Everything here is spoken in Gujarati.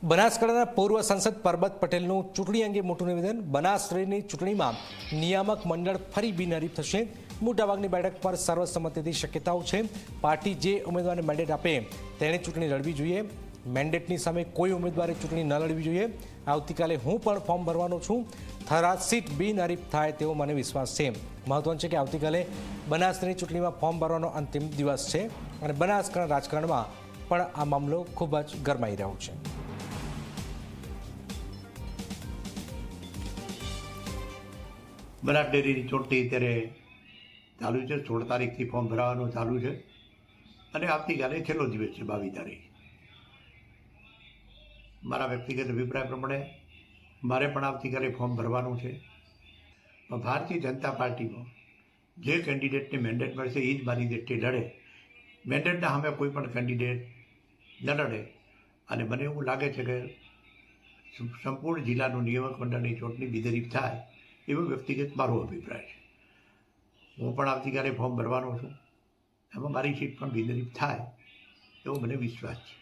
બનાસકાંઠાના પૂર્વ સાંસદ પરબત પટેલનું ચૂંટણી અંગે મોટું નિવેદન। બનાસકાંઠાની ચૂંટણીમાં નિયામક મંડળ ફરી બિનહરીફ થશે। મોટાભાગની બેઠક પર સર્વસંમતિથી શક્યતાઓ છે। પાર્ટી જે ઉમેદવારને મેન્ડેટ આપે તેણે ચૂંટણી લડવી જોઈએ। મેન્ડેટની સામે કોઈ ઉમેદવારે ચૂંટણી ન લડવી જોઈએ। આવતીકાલે હું પણ ફોર્મ ભરવાનો છું। થરાદ સીટ બિનહરીફ થાય તેવો મને વિશ્વાસ છે। મહત્વનું છે કે આવતીકાલે બનાસકાંઠાની ચૂંટણીમાં ફોર્મ ભરવાનો અંતિમ દિવસ છે અને બનાસકાંઠા રાજકારણમાં પણ આ મામલો ખૂબ જ ગરમાઈ રહ્યો છે। બનાસ ડેરીની ચૂંટણી અત્યારે ચાલુ છે। 16 તારીખથી ફોર્મ ભરાવાનું ચાલુ છે અને આવતીકાલે છેલ્લો દિવસ છે 22 તારીખ। મારા વ્યક્તિગત અભિપ્રાય પ્રમાણે મારે પણ આવતીકાલે ફોર્મ ભરવાનું છે। ભારતીય જનતા પાર્ટીમાં જે કેન્ડિડેટને મેન્ડેટ મળશે એ જ મારી દ્રષ્ટિએ લડે। મેન્ડેટના સામે કોઈ પણ કેન્ડિડેટ ન લડે અને મને એવું લાગે છે કે સંપૂર્ણ જિલ્લાનું નિયામક મંડળની ચૂંટણી બિનહરીફ થાય એવો વ્યક્તિગત મારો અભિપ્રાય છે। હું પણ આવતીકાલે ફોર્મ ભરવાનો છું। એમાં મારી સીટ પણ બિનહરીફ થાય એવો મને વિશ્વાસ છે।